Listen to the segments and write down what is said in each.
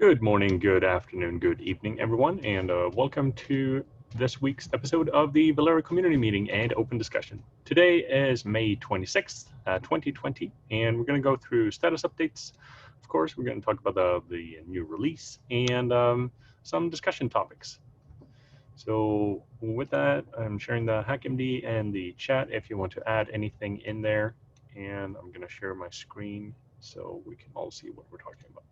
Good morning, good afternoon, good evening, everyone, and welcome to this week's episode of the Velero Community Meeting and Open Discussion. Today is May 26th, 2020, and we're going to go through status updates. Of course, we're going to talk about the new release and some discussion topics. So with that, I'm sharing the HackMD and the chat if you want to add anything in there, and I'm going to share my screen so we can all see what we're talking about.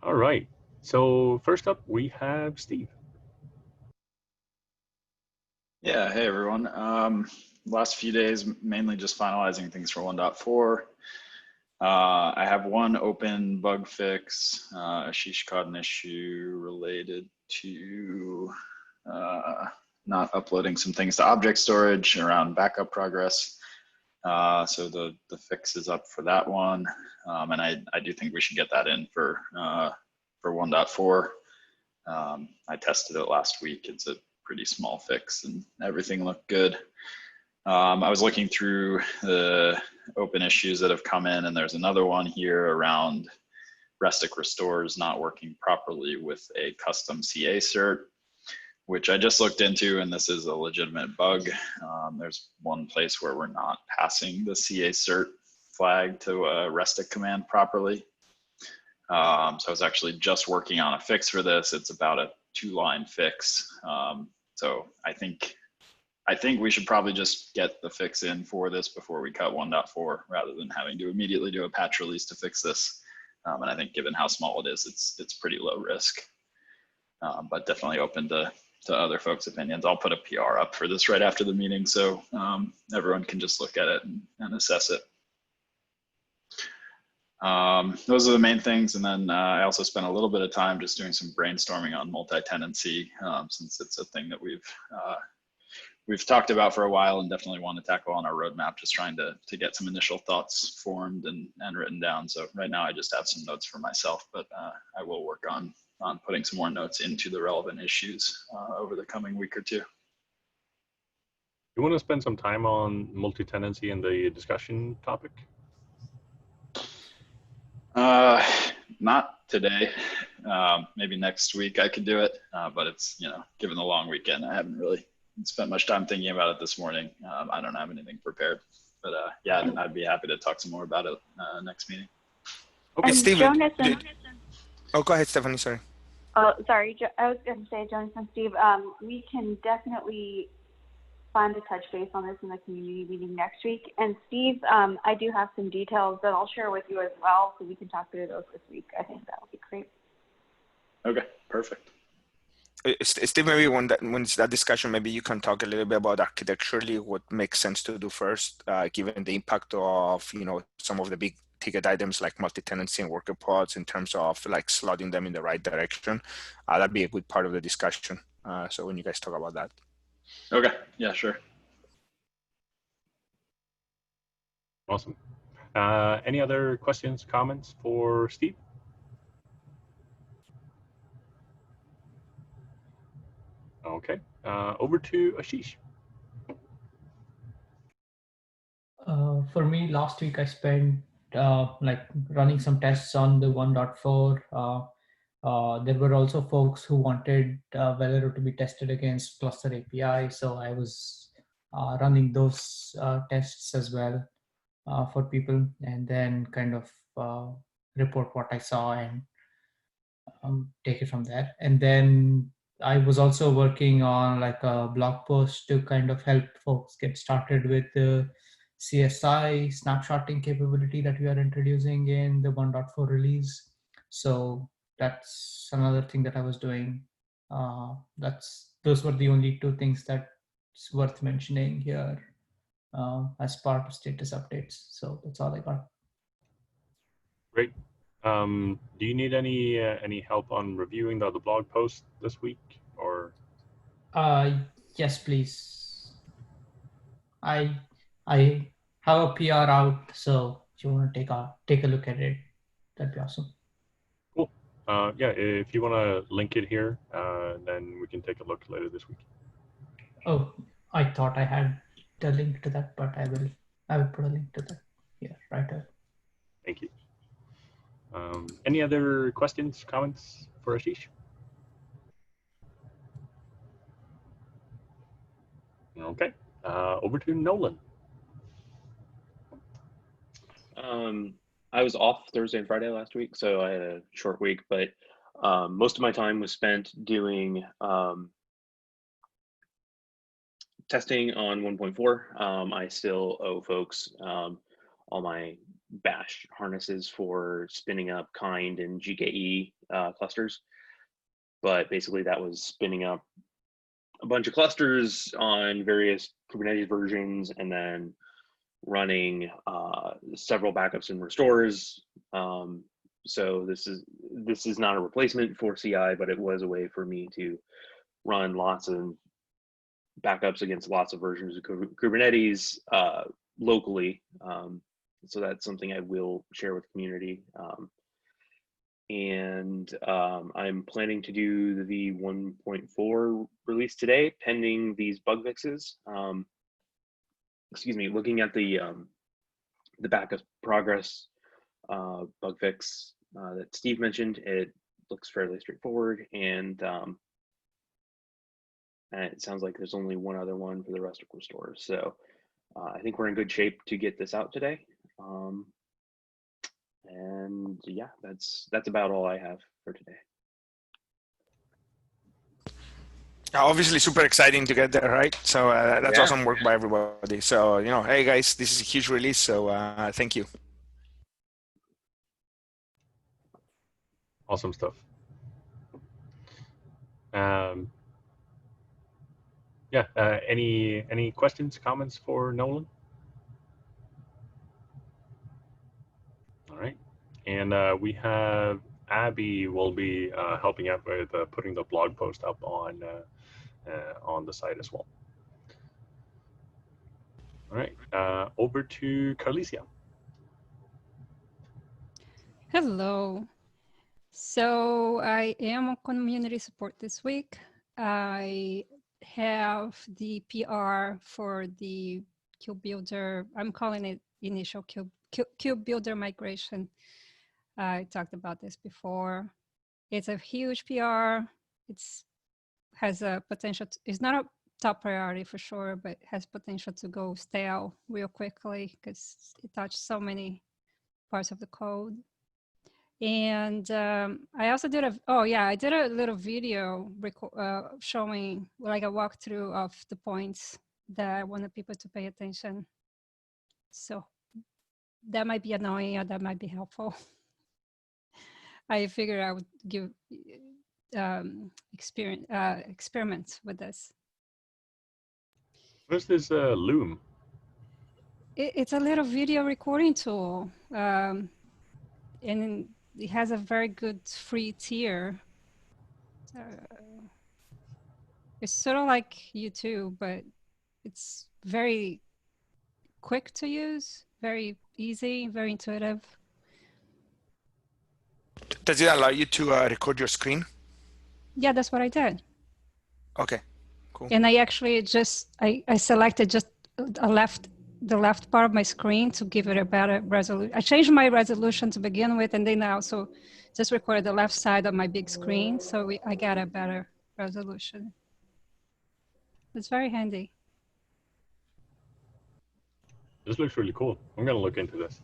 All right, so first up we have Steve. Yeah, hey everyone. Last few days, mainly just finalizing things for 1.4. I have one open bug fix. Ashish caught an issue related to not uploading some things to object storage around backup progress. So the fix is up for that one. And I do think we should get that in for 1.4. I tested it last week. It's a pretty small fix and everything looked good. I was looking through the open issues that have come in, and there's another one here around Restic restores not working properly with a custom CA cert, which I just looked into, and this is a legitimate bug. There's one place where we're not passing the CA cert flag to a Restic command properly. So I was actually just working on a fix for this. It's about a 2-line fix. So I think we should probably just get the fix in for this before we cut 1.4 rather than having to immediately do a patch release to fix this. And I think given how small it is, it's pretty low risk, but definitely open to other folks' opinions. I'll put a PR up for this right after the meeting so everyone can just look at it and assess it. Those are the main things. And then I also spent a little bit of time just doing some brainstorming on multi-tenancy since it's a thing that we've talked about for a while and definitely want to tackle on our roadmap, just trying to get some initial thoughts formed and written down. So right now I just have some notes for myself, but I will work on putting some more notes into the relevant issues over the coming week or two. You want to spend some time on multi-tenancy and the discussion topic? Not today. Maybe next week I could do it, but it's, given the long weekend, I haven't really spent much time thinking about it this morning. I don't have anything prepared, but yeah, I'd be happy to talk some more about it next meeting. Okay, Steve. Oh, go ahead, Stephanie, sorry. Oh, sorry, I was going to say, Jonas and Steve, we can definitely find a touch base on this in the community meeting next week. And Steve, I do have some details that I'll share with you as well, so we can talk through those this week. I think that would be great. Okay, perfect. Steve, maybe when it's that discussion, maybe you can talk a little bit about architecturally what makes sense to do first, given the impact of some of the big ticket items like multi-tenancy and worker pods in terms of like slotting them in the right direction. That'd be a good part of the discussion. So when you guys talk about that. Okay, yeah, sure. Awesome. Any other questions, comments for Steve? Okay, over to Ashish. For me, last week I spent running some tests on the 1.4. There were also folks who wanted Velero to be tested against cluster API, so I was running those tests as well for people, and then kind of report what I saw and take it from there. And then I was also working on like a blog post to kind of help folks get started with the CSI snapshotting capability that we are introducing in the 1.4 release. So that's another thing that I was doing. Those were the only two things that's worth mentioning here as part of status updates. So that's all I got. Great. Do you need any help on reviewing the blog post this week, or? Yes, please. I have a PR out, so if you want to take a look at it, that'd be awesome. Cool. Yeah, if you want to link it here, then we can take a look later this week. Oh, I thought I had the link to that, but I will I will put a link to that here, right here. Thank you. Any other questions, comments for Ashish? Okay, over to Nolan. I was off Thursday and Friday last week, so I had a short week, but most of my time was spent doing testing on 1.4. I still owe folks all my bash harnesses for spinning up kind and GKE clusters. But basically that was spinning up a bunch of clusters on various Kubernetes versions and then running several backups and restores. So this is not a replacement for CI, but it was a way for me to run lots of backups against lots of versions of Kubernetes locally. So that's something I will share with the community. And I'm planning to do the 1.4 release today, pending these bug fixes. Excuse me, looking at the backup progress bug fix that Steve mentioned, it looks fairly straightforward, and it sounds like there's only one other one for the rest of restores. So I think we're in good shape to get this out today. And yeah, that's about all I have for today. Obviously super exciting to get there, right? So that's Yeah. awesome work by everybody. So, you know, hey guys, this is a huge release. So thank you. Awesome stuff. Yeah, any questions, comments for Nolan? All right, and we have Abby will be helping out with putting the blog post up on the site as well. All right, over to Carlisia. Hello. So I am on community support this week. I have the PR for the Cube Builder. I'm calling it initial Cube Builder migration. I talked about this before. It's a huge PR. It's has a potential. It's not a top priority for sure, but has potential to go stale real quickly because it touched so many parts of the code. And I also did I did a little video showing like a walkthrough of the points that I wanted people to pay attention. So that might be annoying or that might be helpful. I figured I would give experiments with this. What is this Loom? It's a little video recording tool. And it has a very good free tier. It's sort of like YouTube, but it's very quick to use, very easy, very intuitive. Does it allow you to record your screen? Yeah, that's what I did. Okay, cool. And I actually I selected just the left part of my screen to give it a better resolution. I changed my resolution to begin with, and then I also just recorded the left side of my big screen, so I got a better resolution. It's very handy. This looks really cool. I'm gonna look into this.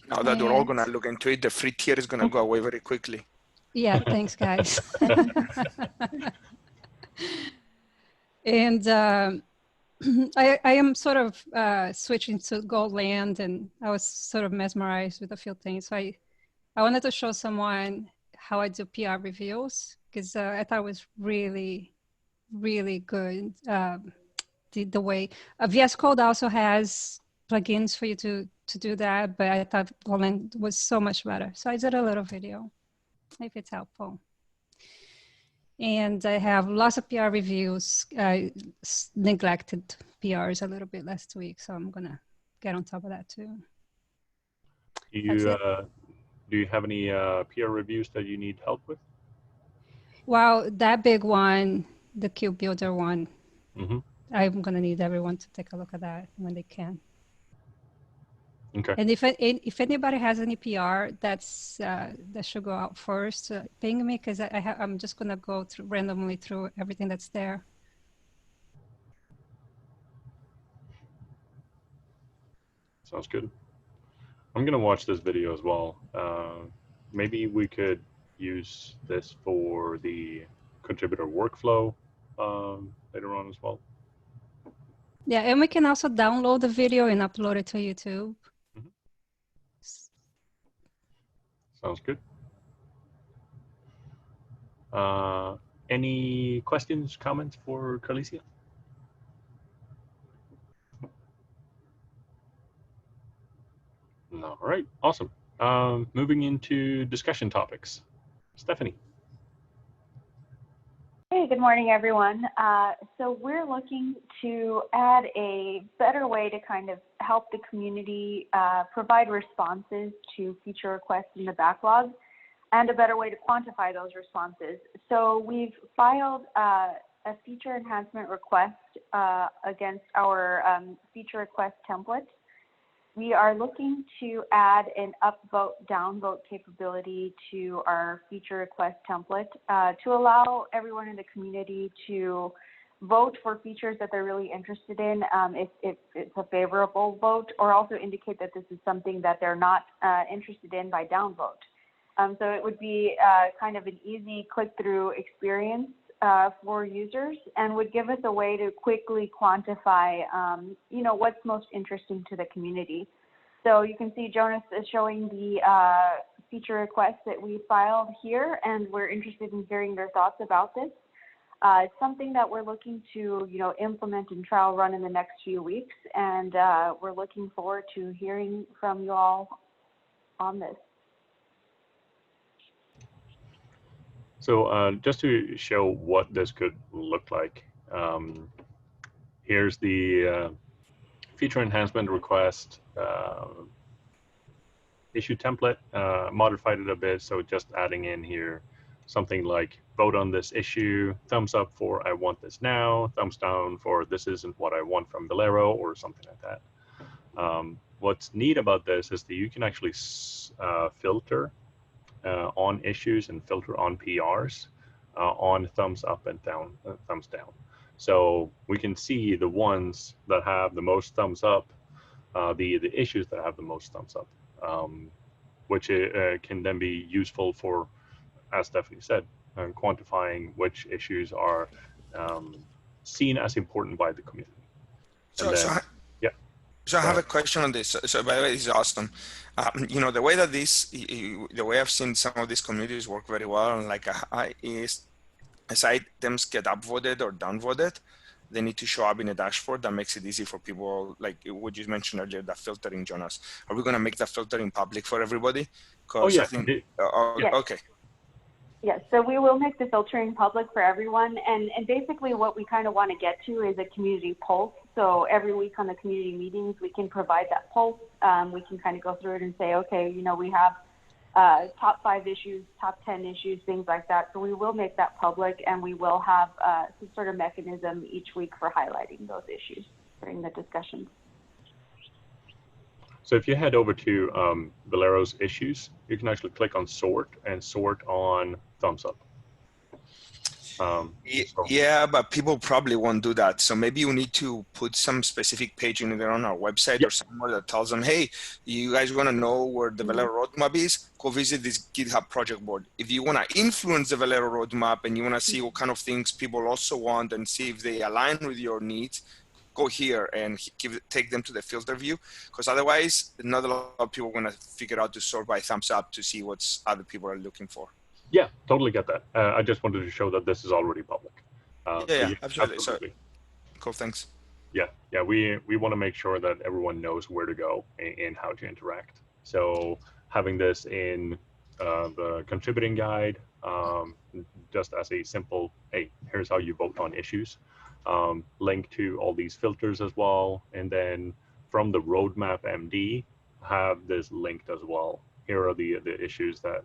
Now that we're all gonna look into it, the free tier is gonna go away very quickly. Yeah, thanks, guys. And I am sort of switching to Goldland, and I was sort of mesmerized with a few things. So I wanted to show someone how I do PR reviews, because I thought it was really, really good. The way VS Code also has plugins for you to do that, but I thought Goldland was so much better. So I did a little video, if it's helpful. And I have lots of PR reviews. I neglected PRs a little bit last week, so I'm gonna get on top of that too. Do you have any PR reviews that you need help with? Wow, that big one, the cube builder one. Mm-hmm. I'm gonna need everyone to take a look at that when they can. Okay. And if anybody has any PR, that should go out first. Ping me because I'm just gonna go through randomly through everything that's there. Sounds good. I'm gonna watch this video as well. Maybe we could use this for the contributor workflow later on as well. Yeah, and we can also download the video and upload it to YouTube. Mhm. Sounds good. Any questions, comments for Carlisia? All right, awesome. Moving into discussion topics. Stephanie. Hey, good morning, everyone. So we're looking to add a better way to kind of help the community provide responses to feature requests in the backlog, and a better way to quantify those responses. So we've filed a feature enhancement request against our feature request template. We are looking to add an upvote, downvote capability to our feature request template to allow everyone in the community to vote for features that they're really interested in if it's a favorable vote, or also indicate that this is something that they're not interested in by downvote. So it would be kind of an easy click-through experience for users, and would give us a way to quickly quantify, what's most interesting to the community. So you can see Jonas is showing the feature request that we filed here, and we're interested in hearing their thoughts about this. It's something that we're looking to, implement and trial run in the next few weeks, and we're looking forward to hearing from you all on this. So just to show what this could look like, here's the feature enhancement request issue template, modified it a bit. So just adding in here something like vote on this issue, thumbs up for I want this now, thumbs down for this isn't what I want from Velero, or something like that. What's neat about this is that you can actually filter on issues and filter on PRs on thumbs up and down, thumbs down. So we can see the ones that have the most thumbs up, the issues that have the most thumbs up, which can then be useful for, as Stephanie said, quantifying which issues are seen as important by the community. So I have a question on this. So by the way, this is awesome. The way that the way I've seen some of these communities work very well, is as items get upvoted or downvoted, they need to show up in a dashboard that makes it easy for people, like what you mentioned earlier, that filtering, Jonas. Are we going to make that filtering public for everybody? Oh, yeah. I think, yes. Okay. Yes, so we will make the filtering public for everyone, and basically what we kind of want to get to is a community pulse. So every week on the community meetings, we can provide that pulse. We can kind of go through it and say, okay, we have top 5 issues, top 10 issues, things like that. So we will make that public, and we will have some sort of mechanism each week for highlighting those issues during the discussions. So if you head over to Velero's issues, you can actually click on sort and sort on thumbs up. Yeah, but people probably won't do that. So maybe you need to put some specific page in there on our website, or somewhere that tells them, hey, you guys want to know where the Velero roadmap is? Go visit this GitHub project board. If you want to influence the Velero roadmap and you want to see what kind of things people also want and see if they align with your needs, go here and take them to the filter view, because otherwise not a lot of people are going to figure out to sort by thumbs up to see what other people are looking for. Yeah, totally get that. I just wanted to show that this is already public. Absolutely. So, cool, thanks. Yeah, we want to make sure that everyone knows where to go and how to interact. So having this in the contributing guide, just as a simple, hey, here's how you vote on issues, link to all these filters as well, and then from the roadmap MD, have this linked as well. Here are the issues that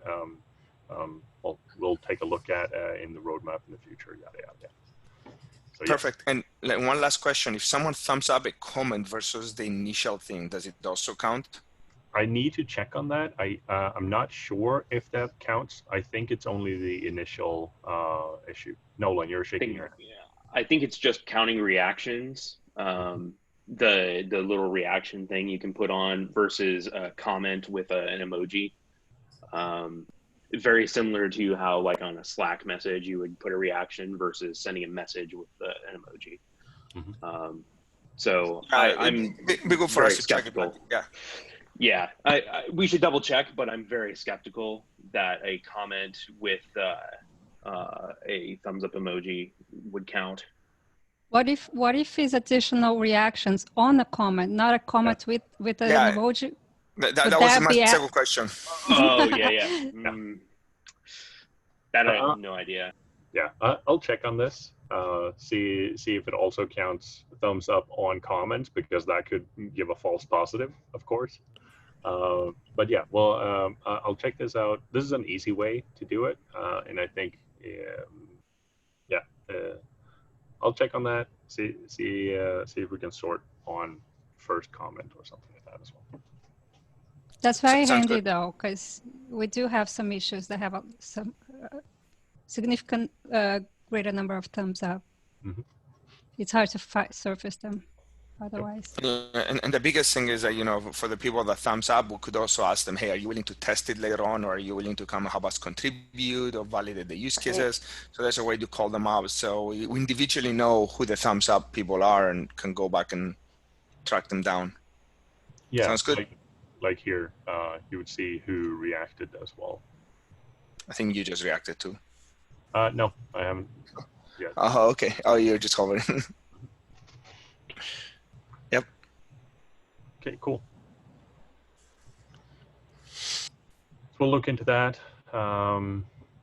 we'll take a look that in the roadmap in the future, yada, yada, yada. So, Perfect. And one last question. If someone thumbs up a comment versus the initial thing, does it also count? I need to check on that. I'm not sure if that counts. I think it's only the initial issue. Nolan, you're shaking your head. Yeah, I think it's just counting reactions. The little reaction thing you can put on versus a comment with an emoji. Very similar to how, like, on a Slack message, you would put a reaction versus sending a message with an emoji. So I'm be good for us to check it. Yeah, we should double check, but I'm very skeptical that a comment with a thumbs up emoji would count. What if it's additional reactions on a comment, not a comment with an emoji? That was my second question. Oh, yeah. That I have no idea. Yeah, I'll check on this. See if it also counts thumbs up on comments, because that could give a false positive, of course. But yeah, well, I'll check this out. This is an easy way to do it, and I think, I'll check on that. See if we can sort on first comment or something like that as well. That's very handy though, because we do have some issues that have some significant greater number of thumbs up. It's hard to surface them otherwise. And the biggest thing is that, you know, for the people that thumbs up, we could also ask them, hey, are you willing to test it later on, or are you willing to come and help us contribute or validate the use cases? So there's a way to call them out. So we individually know who the thumbs up people are and can go back and track them down. Yeah, sounds good. Like here, you would see who reacted as well. I think you just reacted too. No, I haven't yet. Oh, okay. Oh, you're just covering. Yep. Okay, cool. So we'll look into that.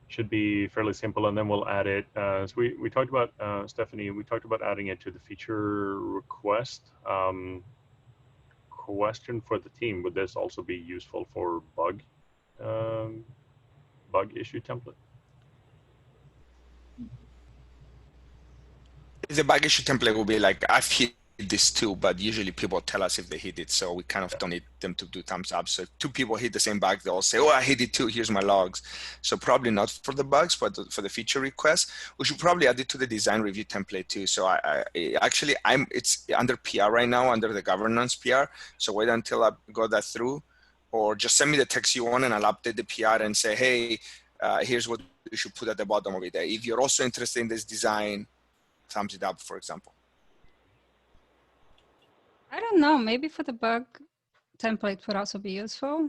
Should be fairly simple, and then we'll add it. So we talked about, Stephanie, we talked about adding it to the feature request. Question for the team: would this also be useful for bug issue template? The bug issue template will be like, I've hit this too, but usually people tell us if they hit it, so we kind of don't need them to do thumbs up. So if two people hit the same bug, they'll say, oh, I hit it too, here's my logs. So probably not for the bugs, but for the feature request. We should probably add it to the design review template too. So it's under PR right now, under the governance PR. So wait until I got that through, or just send me the text you want and I'll update the PR and say, hey, here's what you should put at the bottom of it. If you're also interested in this design, thumbs it up, for example. I don't know, maybe for the bug template would also be useful.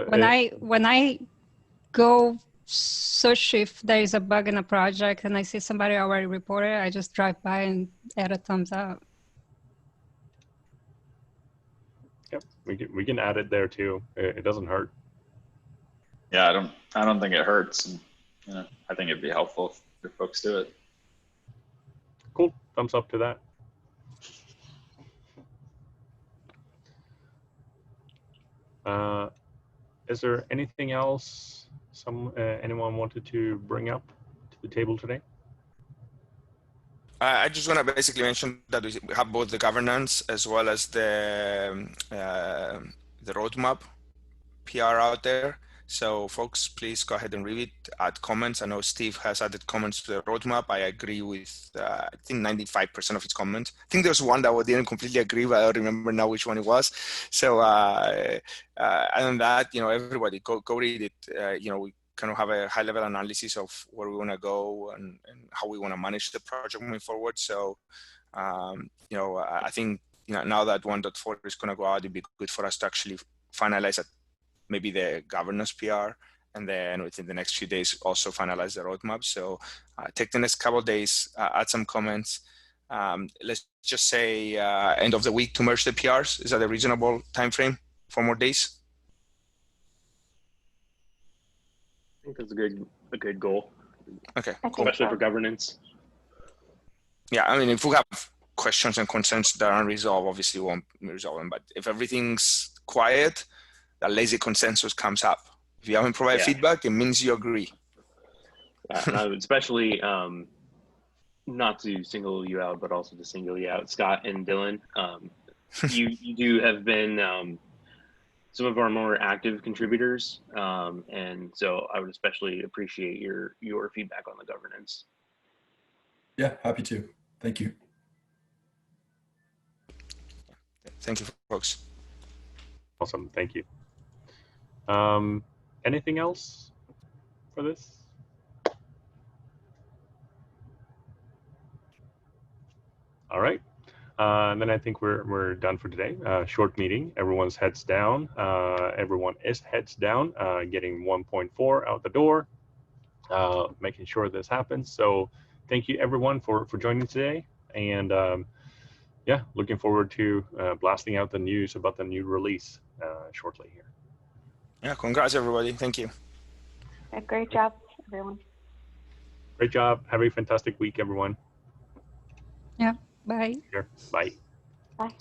When I go search if there is a bug in a project and I see somebody already reported, I just drive by and add a thumbs up. Yep, we can add it there too. It doesn't hurt. Yeah, I don't think it hurts. And, you know, I think it'd be helpful if folks do it. Cool, thumbs up to that. Is there anything else anyone wanted to bring up to the table today? I just want to basically mention that we have both the governance as well as the roadmap PR out there. So folks, please go ahead and read it, add comments. I know Steve has added comments to the roadmap. I agree with, I think 95% of his comments. I think there's one that we didn't completely agree with. I don't remember now which one it was. So other than that, you know, everybody go read it. You know, we kind of have a high level analysis of where we want to go and how we want to manage the project moving forward. So, you know, I think, you know, now that 1.4 is going to go out, it'd be good for us to actually finalize it. Maybe the governance PR, and then within the next few days also finalize the roadmap. So take the next couple of days, add some comments. Let's just say end of the week to merge the PRs. Is that a reasonable time frame? 4 more days? I think that's a good goal. Okay, cool. Especially for governance. Yeah, I mean, if we have questions and concerns that aren't resolved, obviously we won't resolve them. But if everything's quiet, that lazy consensus comes up. If you haven't provided feedback, it means you agree. And I would especially, not to single you out, but also to single you out, Scott and Dylan. You do have been some of our more active contributors, and so I would especially appreciate your feedback on the governance. Yeah, happy to. Thank you. Thank you, folks. Awesome. Thank you. Anything else for this? All right. And then I think we're done for today. Short meeting. Everyone's heads down. Everyone is heads down. Getting 1.4 out the door. Making sure this happens. So thank you everyone for joining today. And yeah, looking forward to blasting out the news about the new release shortly here. Yeah, congrats everybody. Thank you. Great job, everyone. Great job. Have a fantastic week, everyone. Yeah. Bye. Here. Bye. Bye.